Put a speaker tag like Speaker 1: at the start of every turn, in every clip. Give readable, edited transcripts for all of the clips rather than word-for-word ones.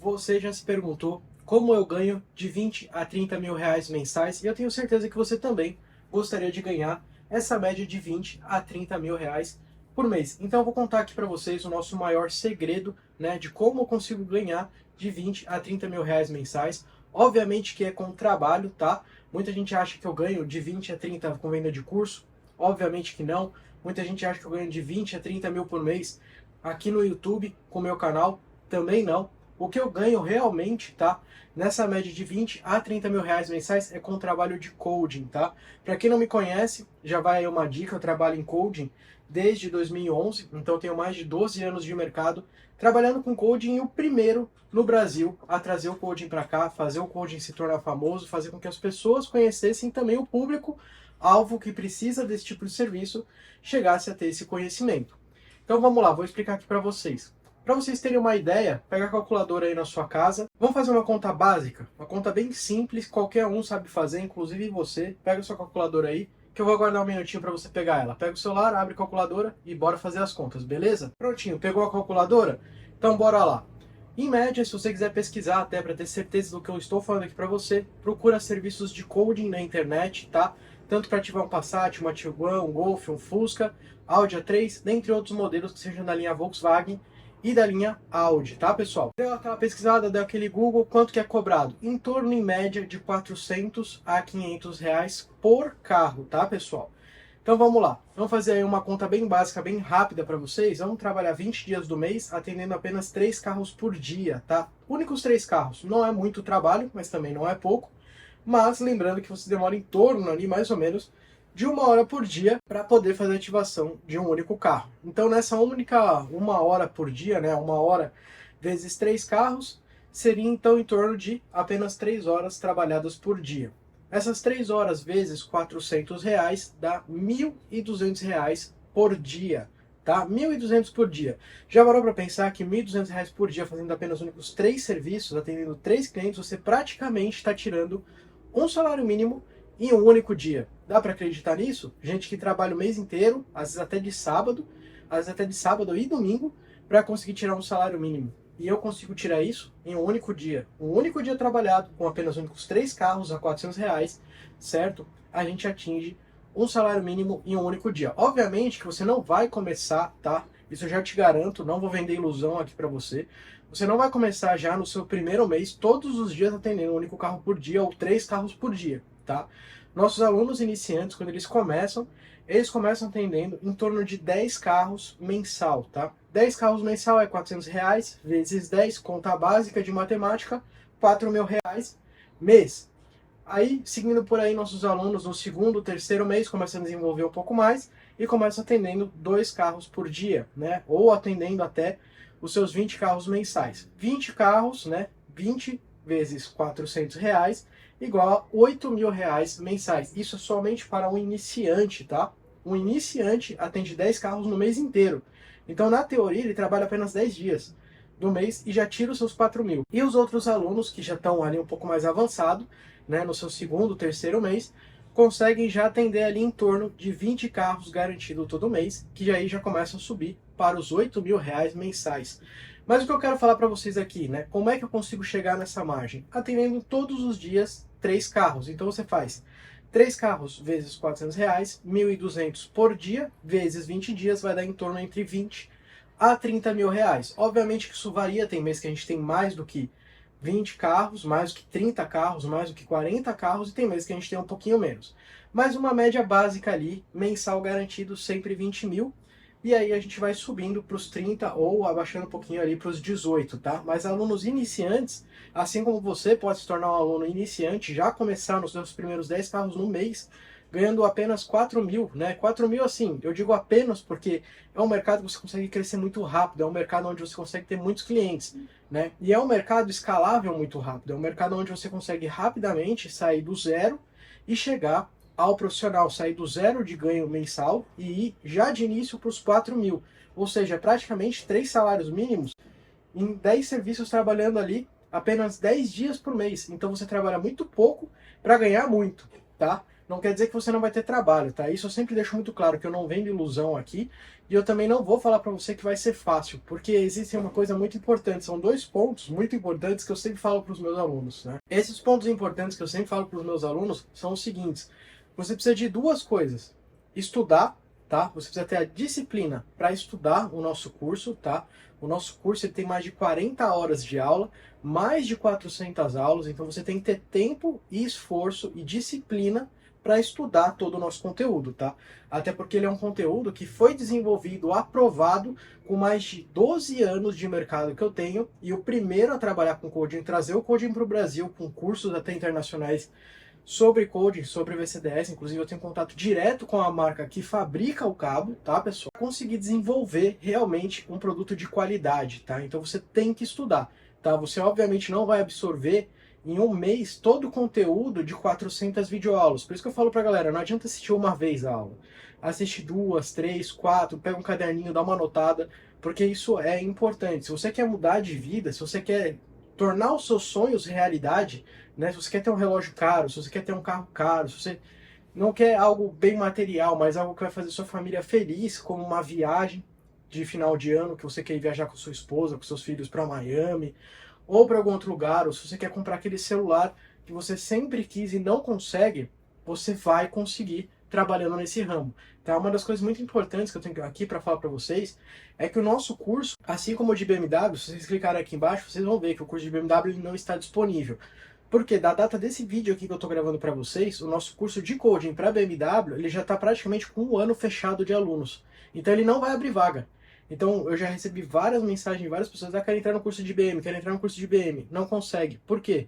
Speaker 1: Você já se perguntou como eu ganho de 20 a 30 mil reais mensais? E eu tenho certeza que você também gostaria de ganhar essa média de 20 a 30 mil reais por mês. Então eu vou contar aqui para vocês o nosso maior segredo, né, de como eu consigo ganhar de 20 a 30 mil reais mensais. Obviamente que é com trabalho, tá? Muita gente acha que eu ganho de 20 a 30 com venda de curso. Obviamente que não. Muita gente acha que eu ganho de 20 a 30 mil por mês aqui no YouTube com o meu canal. Também não. O que eu ganho realmente, tá? Nessa média de 20 a 30 mil reais mensais é com o trabalho de coding, tá? Para quem não me conhece, já vai aí uma dica, eu trabalho em coding desde 2011, então eu tenho mais de 12 anos de mercado trabalhando com coding e o primeiro no Brasil a trazer o coding para cá, fazer o coding se tornar famoso, fazer com que as pessoas conhecessem também o público alvo que precisa desse tipo de serviço chegasse a ter esse conhecimento. Então vamos lá, vou explicar aqui para vocês. Para vocês terem uma ideia, pega a calculadora aí na sua casa. Vamos fazer uma conta básica, uma conta bem simples, qualquer um sabe fazer, inclusive você. Pega a sua calculadora aí, que eu vou aguardar um minutinho para você pegar ela. Pega o celular, abre a calculadora e bora fazer as contas, beleza? Prontinho, pegou a calculadora? Então bora lá. Em média, se você quiser pesquisar até para ter certeza do que eu estou falando aqui para você, procura serviços de coding na internet, tá? Tanto para ativar um Passat, uma Tiguan, um Golf, um Fusca, Audi A3, dentre outros modelos que sejam da linha Volkswagen e da linha Audi, tá, pessoal? Deu aquela pesquisada, deu aquele Google, quanto que é cobrado? Em torno, em média, de 400 a 500 reais por carro, tá, pessoal? Então vamos lá, vamos fazer aí uma conta bem básica, bem rápida para vocês. Vamos trabalhar 20 dias do mês atendendo apenas 3 carros por dia, tá? Únicos 3 carros. Não é muito trabalho, mas também não é pouco. Mas lembrando que você demora em torno ali, mais ou menos, de 1 hora por dia para poder fazer a ativação de um único carro. Então nessa única 1 hora por dia, né, 1 hora vezes 3 carros, seria então em torno de apenas 3 horas trabalhadas por dia. Essas 3 horas vezes 400 reais dá 1.200 reais por dia, tá? 1.200 por dia. Já parou para pensar que 1.200 reais por dia fazendo apenas únicos 3 serviços, atendendo 3 clientes, você praticamente está tirando um salário mínimo em um único dia. Dá para acreditar nisso? Gente que trabalha o mês inteiro, às vezes até de sábado, e domingo, para conseguir tirar um salário mínimo. E eu consigo tirar isso em um único dia. Um único dia trabalhado, com apenas únicos 3 carros a 400 reais, certo? A gente atinge um salário mínimo em um único dia. Obviamente que você não vai começar, tá? Isso eu já te garanto, não vou vender ilusão aqui para você. Você não vai começar já no seu primeiro mês, todos os dias atendendo um único carro por dia ou 3 carros por dia, tá? Nossos alunos iniciantes, quando eles começam atendendo em torno de 10 carros mensal, tá? 10 carros mensal é 400 reais, vezes 10, conta básica de matemática, 4 mil reais mês. Aí, seguindo por aí, nossos alunos no segundo, terceiro mês começam a desenvolver um pouco mais e começam atendendo 2 carros por dia, né? Ou atendendo até os seus 20 carros mensais. 20 carros, né? 20 vezes 400 reais, igual a 8 mil reais mensais. Isso é somente para um iniciante, tá? Um iniciante atende 10 carros no mês inteiro. Então, na teoria, ele trabalha apenas 10 dias do mês e já tira os seus 4 mil. E os outros alunos, que já estão ali um pouco mais avançado, né, no seu segundo, terceiro mês, conseguem já atender ali em torno de 20 carros garantido todo mês, que aí já começam a subir para os 8 mil reais mensais. Mas o que eu quero falar para vocês aqui, né? Como é que eu consigo chegar nessa margem? Atendendo todos os dias 3 carros. Então você faz 3 carros vezes 400 reais, 1.200 por dia, vezes 20 dias, vai dar em torno entre 20 a 30 mil reais. Obviamente que isso varia, tem mês que a gente tem mais do que 20 carros, mais do que 30 carros, mais do que 40 carros, e tem mês que a gente tem um pouquinho menos. Mas uma média básica ali, mensal garantido, sempre 20 mil, e aí a gente vai subindo para os 30 ou abaixando um pouquinho ali para os 18, tá? Mas alunos iniciantes, assim como você pode se tornar um aluno iniciante, já começar nos seus primeiros 10 carros no mês, ganhando apenas 4 mil, né? 4 mil assim, eu digo apenas porque é um mercado que você consegue crescer muito rápido, é um mercado onde você consegue ter muitos clientes, né? E é um mercado escalável muito rápido, é um mercado onde você consegue rapidamente sair do zero e chegar ao profissional, sair do zero de ganho mensal e ir já de início para os 4 mil. Ou seja, praticamente 3 salários mínimos em 10 serviços trabalhando ali apenas 10 dias por mês. Então você trabalha muito pouco para ganhar muito, tá? não quer dizer que você não vai ter trabalho, tá? Isso eu sempre deixo muito claro, que eu não vendo ilusão aqui, e eu também não vou falar para você que vai ser fácil, porque existe uma coisa muito importante, são dois pontos muito importantes que eu sempre falo para os meus alunos, né? Esses pontos importantes que eu sempre falo para os meus alunos são os seguintes: você precisa de duas coisas: estudar, tá? Você precisa ter a disciplina para estudar o nosso curso, tá? O nosso curso ele tem mais de 40 horas de aula, mais de 400 aulas, então você tem que ter tempo e esforço e disciplina para estudar todo o nosso conteúdo, tá? Até porque ele é um conteúdo que foi desenvolvido, aprovado, com mais de 12 anos de mercado que eu tenho, e o primeiro a trabalhar com coding, trazer o coding para o Brasil, com cursos até internacionais sobre coding, sobre VCDS. Inclusive eu tenho contato direto com a marca que fabrica o cabo, tá, pessoal? Conseguir desenvolver realmente um produto de qualidade, tá? Então você tem que estudar, tá? Você obviamente não vai absorver em um mês todo o conteúdo de 400 videoaulas. Por isso que eu falo pra galera, não adianta assistir uma vez a aula. Assiste duas, três, quatro, pega um caderninho, dá uma anotada, porque isso é importante. Se você quer mudar de vida, se você quer tornar os seus sonhos realidade, né? Se você quer ter um relógio caro, se você quer ter um carro caro, se você não quer algo bem material, mas algo que vai fazer sua família feliz, como uma viagem de final de ano, que você quer ir viajar com sua esposa, com seus filhos para Miami, ou para algum outro lugar, ou se você quer comprar aquele celular que você sempre quis e não consegue, você vai conseguir trabalhando nesse ramo. Tá? Uma das coisas muito importantes que eu tenho aqui para falar para vocês é que o nosso curso, assim como o de BMW, se vocês clicarem aqui embaixo, vocês vão ver que o curso de BMW ele não está disponível. Porque da data desse vídeo aqui que eu estou gravando para vocês, o nosso curso de coding para BMW, ele já está praticamente com um ano fechado de alunos. Então ele não vai abrir vaga. Então eu já recebi várias mensagens de várias pessoas: querem entrar no curso de BM, querem entrar no curso de BM. Não consegue. Por quê?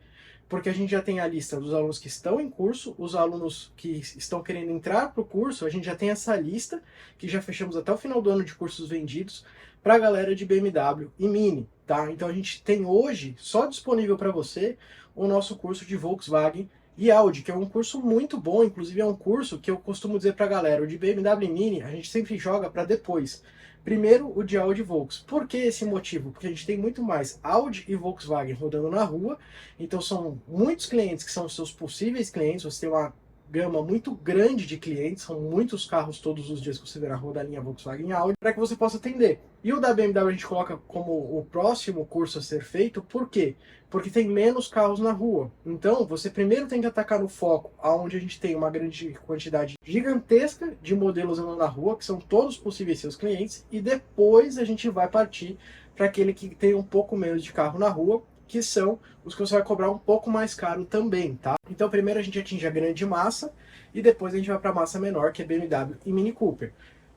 Speaker 1: Porque a gente já tem a lista dos alunos que estão em curso, os alunos que estão querendo entrar para o curso, a gente já tem essa lista, que já fechamos até o final do ano de cursos vendidos, para a galera de BMW e Mini, tá? Então a gente tem hoje, só disponível para você, o nosso curso de Volkswagen e Audi, que é um curso muito bom, inclusive é um curso que eu costumo dizer para a galera, o de BMW e Mini, a gente sempre joga para depois. Primeiro, o de Audi e Volks. Por que esse motivo? Porque a gente tem muito mais Audi e Volkswagen rodando na rua, então são muitos clientes que são os seus possíveis clientes, você tem uma gama muito grande de clientes, são muitos carros todos os dias que você vê na rua da linha Volkswagen e Audi, para que você possa atender. E o da BMW a gente coloca como o próximo curso a ser feito, por quê? Porque tem menos carros na rua. Então, você primeiro tem que atacar no foco, aonde a gente tem uma grande quantidade gigantesca de modelos andando na rua, que são todos possíveis seus clientes, e depois a gente vai partir para aquele que tem um pouco menos de carro na rua, que são os que você vai cobrar um pouco mais caro também, tá? Então primeiro a gente atinge a grande massa e depois a gente vai para a massa menor, que é BMW e Mini Cooper.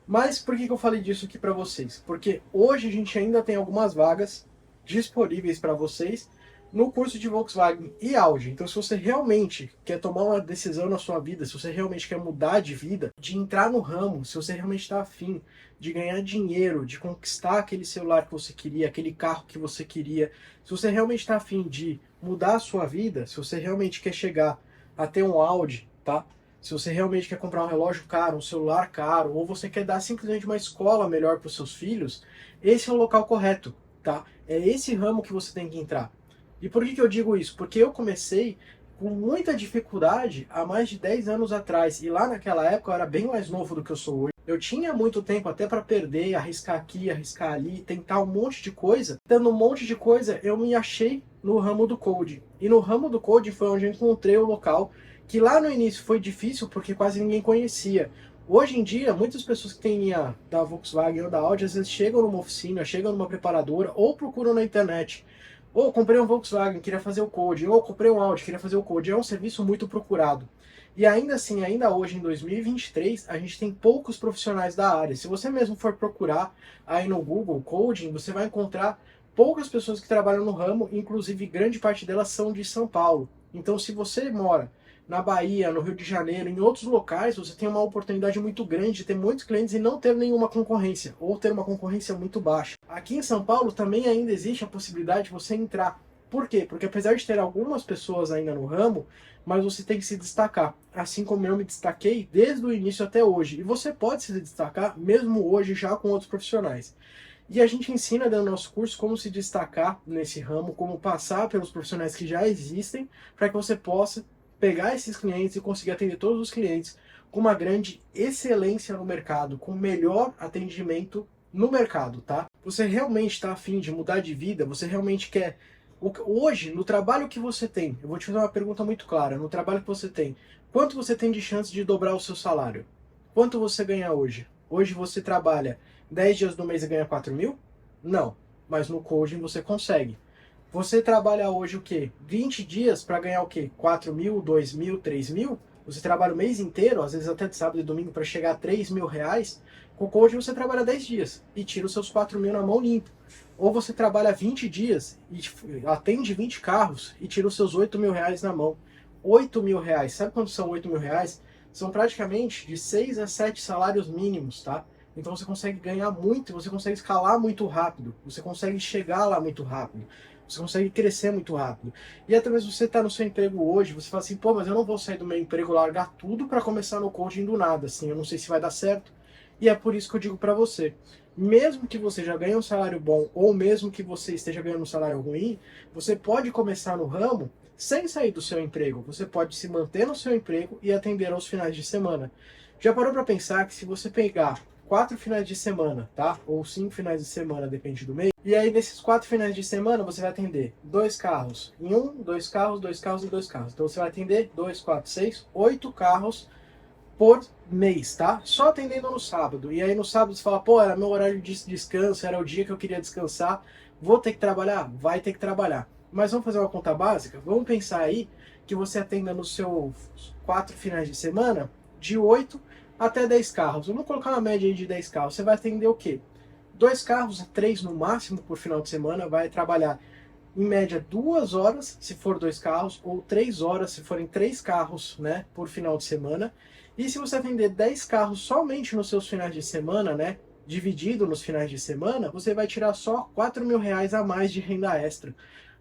Speaker 1: Mas por que eu falei disso aqui para vocês? Porque hoje a gente ainda tem algumas vagas disponíveis para vocês no curso de Volkswagen e Audi. Então se você realmente quer tomar uma decisão na sua vida, se você realmente quer mudar de vida, de entrar no ramo, se você realmente está afim de ganhar dinheiro, de conquistar aquele celular que você queria, aquele carro que você queria, se você realmente está afim de mudar a sua vida, se você realmente quer chegar a ter um Audi, tá? Se você realmente quer comprar um relógio caro, um celular caro, ou você quer dar simplesmente uma escola melhor para os seus filhos, esse é o local correto, tá? É esse ramo que você tem que entrar. E por que eu digo isso? Porque eu comecei com muita dificuldade há mais de 10 anos atrás, e lá naquela época eu era bem mais novo do que eu sou hoje. Eu tinha muito tempo até para perder, arriscar aqui, arriscar ali, tentar um monte de coisa. Tendo um monte de coisa, eu me achei no ramo do coding. E no ramo do coding foi onde eu encontrei o local, que lá no início foi difícil porque quase ninguém conhecia. Hoje em dia, muitas pessoas que têm linha da Volkswagen ou da Audi, às vezes chegam numa oficina, chegam numa preparadora ou procuram na internet. Ou comprei um Volkswagen, queria fazer o coding. Ou comprei um Audi, queria fazer o coding. É um serviço muito procurado. E ainda assim, ainda hoje, em 2023, a gente tem poucos profissionais da área. Se você mesmo for procurar aí no Google Coding, você vai encontrar poucas pessoas que trabalham no ramo, inclusive grande parte delas são de São Paulo. Então, se você mora na Bahia, no Rio de Janeiro, em outros locais, você tem uma oportunidade muito grande de ter muitos clientes e não ter nenhuma concorrência, ou ter uma concorrência muito baixa. Aqui em São Paulo também ainda existe a possibilidade de você entrar. Por quê? Porque apesar de ter algumas pessoas ainda no ramo, mas você tem que se destacar, assim como eu me destaquei desde o início até hoje. E você pode se destacar mesmo hoje já com outros profissionais. E a gente ensina dentro do nosso curso como se destacar nesse ramo, como passar pelos profissionais que já existem, para que você possa pegar esses clientes e conseguir atender todos os clientes com uma grande excelência no mercado, com o melhor atendimento no mercado, tá? Você realmente está afim de mudar de vida? Você realmente quer... Hoje, no trabalho que você tem, eu vou te fazer uma pergunta muito clara, no trabalho que você tem, quanto você tem de chance de dobrar o seu salário? Quanto você ganha hoje? Hoje você trabalha 10 dias do mês e ganha 4 mil? Não, mas no coaching você consegue. Você trabalha hoje o quê? 20 dias para ganhar o quê? 4 mil, 2 mil, 3 mil? Você trabalha o mês inteiro, às vezes até de sábado e domingo, para chegar a 3 mil reais. Com o coaching você trabalha 10 dias e tira os seus 4 mil na mão limpa. Ou você trabalha 20 dias e atende 20 carros e tira os seus 8 mil reais na mão. 8 mil reais, sabe quanto são 8 mil reais? São praticamente de 6 a 7 salários mínimos, tá? Então você consegue ganhar muito, você consegue escalar muito rápido, você consegue chegar lá muito rápido. Você consegue crescer muito rápido. E até mesmo você está no seu emprego hoje, você fala assim, pô, mas eu não vou sair do meu emprego, largar tudo para começar no coaching do nada, assim, eu não sei se vai dar certo. E é por isso que eu digo para você, mesmo que você já ganhe um salário bom, ou mesmo que você esteja ganhando um salário ruim, você pode começar no ramo sem sair do seu emprego. Você pode se manter no seu emprego e atender aos finais de semana. Já parou para pensar que se você pegar 4 finais de semana, tá? Ou 5 finais de semana, depende do mês. E aí, nesses 4 finais de semana, você vai atender 2 carros em 2 carros, 2 carros e 2 carros. Então, você vai atender 2, 4, 6, 8 carros por mês, tá? Só atendendo no sábado. E aí, no sábado, você fala, pô, era meu horário de descanso, era o dia que eu queria descansar. Vou ter que trabalhar? Vai ter que trabalhar. Mas vamos fazer uma conta básica? Vamos pensar aí que você atenda nos seus 4 finais de semana de 8 até 10 carros. Vamos colocar uma média aí de 10 carros. Você vai atender o quê? 2 carros a 3 no máximo por final de semana. Vai trabalhar em média 2 horas se for 2 carros, ou 3 horas se forem 3 carros, né, por final de semana. E se você atender 10 carros somente nos seus finais de semana, né, dividido nos finais de semana, você vai tirar só 4 mil reais a mais de renda extra.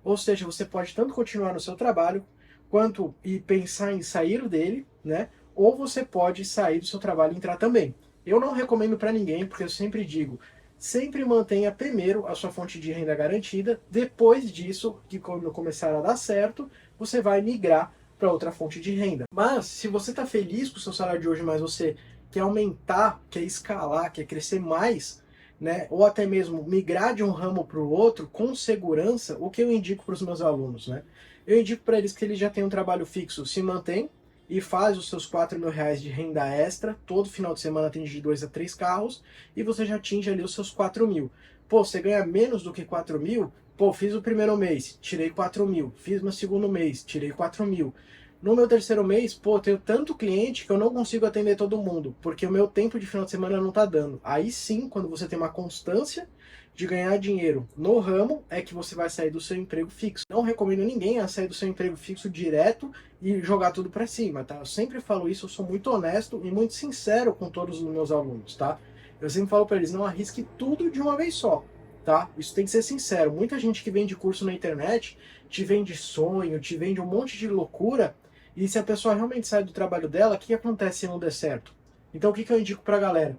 Speaker 1: Ou seja, você pode tanto continuar no seu trabalho, quanto e pensar em sair dele, né? Ou você pode sair do seu trabalho e entrar também. Eu não recomendo para ninguém, porque eu sempre digo, sempre mantenha primeiro a sua fonte de renda garantida, depois disso, que quando começar a dar certo, você vai migrar para outra fonte de renda. Mas, se você está feliz com o seu salário de hoje, mas você quer aumentar, quer escalar, quer crescer mais, né, ou até mesmo migrar de um ramo para o outro com segurança, o que eu indico para os meus alunos, né? Eu indico para eles que eles já têm um trabalho fixo, se mantém e faz os seus 4 mil reais de renda extra, todo final de semana atende de 2 a 3 carros, e você já atinge ali os seus 4 mil. Pô, você ganha menos do que 4 mil? Pô, fiz o primeiro mês, tirei 4 mil. Fiz meu segundo mês, tirei 4 mil. No meu terceiro mês, pô, tenho tanto cliente que eu não consigo atender todo mundo, porque o meu tempo de final de semana não tá dando. Aí sim, quando você tem uma constância de ganhar dinheiro no ramo, é que você vai sair do seu emprego fixo. Não recomendo ninguém a sair do seu emprego fixo direto e jogar tudo pra cima, tá? Eu sempre falo isso, eu sou muito honesto e muito sincero com todos os meus alunos, tá? Eu sempre falo pra eles, não arrisque tudo de uma vez só, tá? Isso tem que ser sincero. Muita gente que vende curso na internet te vende sonho, te vende um monte de loucura. E se a pessoa realmente sai do trabalho dela, o que acontece se não der certo? Então o que eu indico pra galera?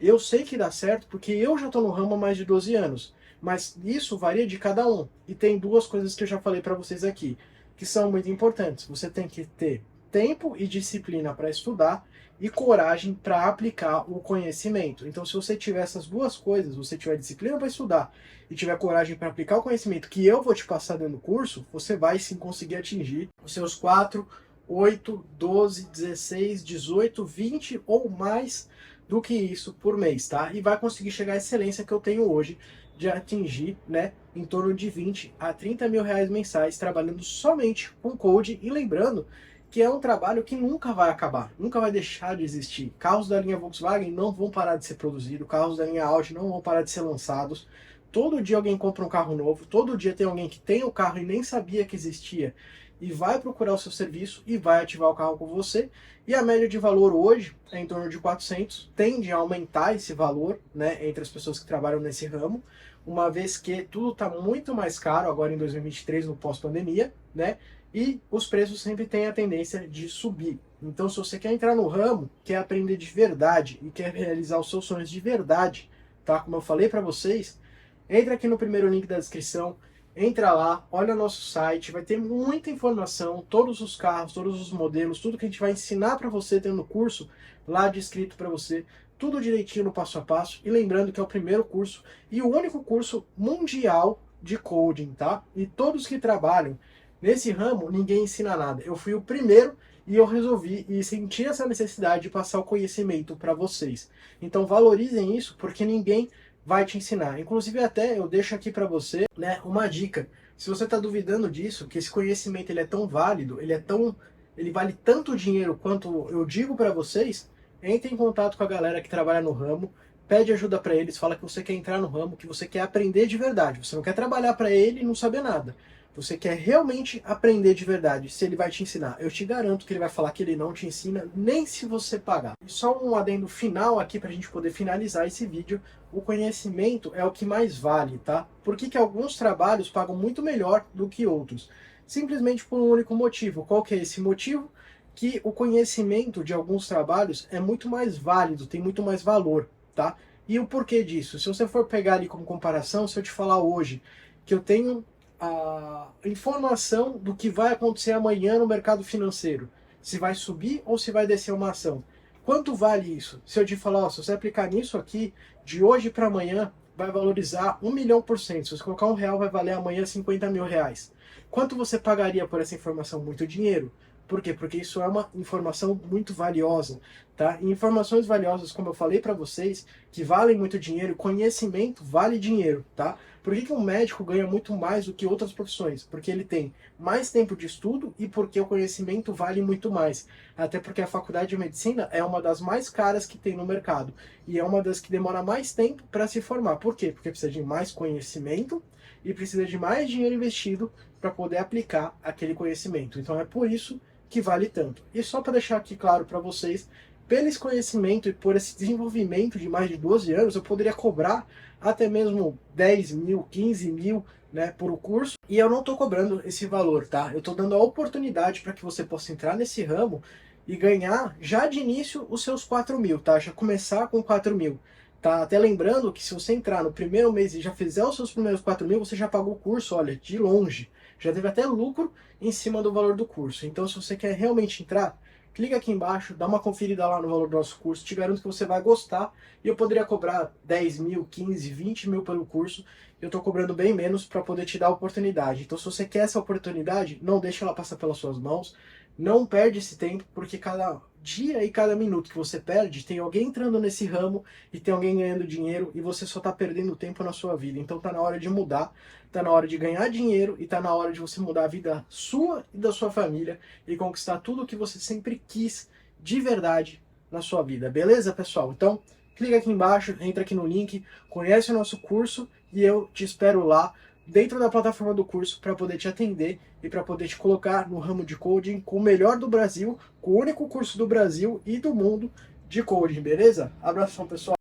Speaker 1: Eu sei que dá certo porque eu já estou no ramo há mais de 12 anos, mas isso varia de cada um. E tem duas coisas que eu já falei para vocês aqui, que são muito importantes. Você tem que ter tempo e disciplina para estudar e coragem para aplicar o conhecimento. Então, se você tiver essas duas coisas, você tiver disciplina para estudar e tiver coragem para aplicar o conhecimento que eu vou te passar dentro do curso, você vai sim conseguir atingir os seus 4, 8, 12, 16, 18, 20 ou mais do que isso por mês, tá? E vai conseguir chegar à excelência que eu tenho hoje de atingir, né, em torno de 20 a 30 mil reais mensais trabalhando somente com code. E lembrando que é um trabalho que nunca vai acabar, nunca vai deixar de existir. Carros da linha Volkswagen não vão parar de ser produzidos, carros da linha Audi não vão parar de ser lançados. Todo dia alguém compra um carro novo, todo dia tem alguém que tem o carro e nem sabia que existia e vai procurar o seu serviço e vai ativar o carro com você. E a média de valor hoje é em torno de 400, tende a aumentar esse valor, né, entre as pessoas que trabalham nesse ramo, uma vez que tudo está muito mais caro agora em 2023, no pós-pandemia, né, e os preços sempre têm a tendência de subir. Então, se você quer entrar no ramo, quer aprender de verdade e quer realizar os seus sonhos de verdade, tá, como eu falei para vocês, entra aqui no primeiro link da descrição, entra lá, olha nosso site, vai ter muita informação, todos os carros, todos os modelos, tudo que a gente vai ensinar para você tendo no curso lá descrito para você, tudo direitinho no passo a passo. E lembrando que é o primeiro curso e o único curso mundial de coding, tá? E todos que trabalham nesse ramo, ninguém ensina nada. Eu fui o primeiro e eu resolvi e senti essa necessidade de passar o conhecimento para vocês. Então valorizem isso, porque ninguém vai te ensinar. Inclusive até eu deixo aqui para você, né, uma dica. Se você está duvidando disso, que esse conhecimento ele é tão válido, ele vale tanto dinheiro quanto eu digo para vocês, entre em contato com a galera que trabalha no ramo, pede ajuda para eles, fala que você quer entrar no ramo, que você quer aprender de verdade. Você não quer trabalhar para ele e não saber nada. Você quer realmente aprender de verdade, se ele vai te ensinar. Eu te garanto que ele vai falar que ele não te ensina, nem se você pagar. E só um adendo final aqui para a gente poder finalizar esse vídeo. O conhecimento é o que mais vale, tá? Por que alguns trabalhos pagam muito melhor do que outros? Simplesmente por um único motivo. Qual que é esse motivo? Que o conhecimento de alguns trabalhos é muito mais válido, tem muito mais valor, tá? E o porquê disso? Se você for pegar ali como comparação, se eu te falar hoje que eu tenho a informação do que vai acontecer amanhã no mercado financeiro, se vai subir ou se vai descer uma ação. Quanto vale isso? Se eu te falar, ó, se você aplicar nisso aqui, de hoje para amanhã, vai valorizar 1.000.000%. Se você colocar R$1, vai valer amanhã 50 mil reais. Quanto você pagaria por essa informação? Muito dinheiro. Por quê? Porque isso é uma informação muito valiosa, tá? E informações valiosas, como eu falei para vocês, que valem muito dinheiro, conhecimento vale dinheiro, tá? Por que um médico ganha muito mais do que outras profissões? Porque ele tem mais tempo de estudo e porque o conhecimento vale muito mais. Até porque a faculdade de medicina é uma das mais caras que tem no mercado e é uma das que demora mais tempo para se formar. Por quê? Porque precisa de mais conhecimento e precisa de mais dinheiro investido para poder aplicar aquele conhecimento. Então é por isso que vale tanto. E só para deixar aqui claro para vocês, pelo esse conhecimento e por esse desenvolvimento de mais de 12 anos, eu poderia cobrar até mesmo 10 mil, 15 mil, né, por o curso, e eu não estou cobrando esse valor, tá? Eu estou dando a oportunidade para que você possa entrar nesse ramo e ganhar já de início os seus 4 mil, tá? Já começar com 4 mil. Tá, até lembrando que se você entrar no primeiro mês e já fizer os seus primeiros 4 mil, você já pagou o curso, olha, de longe. Já teve até lucro em cima do valor do curso. Então, se você quer realmente entrar, clica aqui embaixo, dá uma conferida lá no valor do nosso curso. Te garanto que você vai gostar. E eu poderia cobrar 10 mil, 15, 20 mil pelo curso. Eu estou cobrando bem menos para poder te dar a oportunidade. Então, se você quer essa oportunidade, não deixa ela passar pelas suas mãos. Não perde esse tempo, porque cada dia e cada minuto que você perde, tem alguém entrando nesse ramo e tem alguém ganhando dinheiro e você só está perdendo tempo na sua vida. Então tá na hora de mudar, tá na hora de ganhar dinheiro e tá na hora de você mudar a vida sua e da sua família e conquistar tudo o que você sempre quis de verdade na sua vida. Beleza, pessoal? Então, clica aqui embaixo, entra aqui no link, conhece o nosso curso e eu te espero lá dentro da plataforma do curso para poder te atender e para poder te colocar no ramo de coding com o melhor do Brasil, com o único curso do Brasil e do mundo de coding, beleza? Abração, pessoal!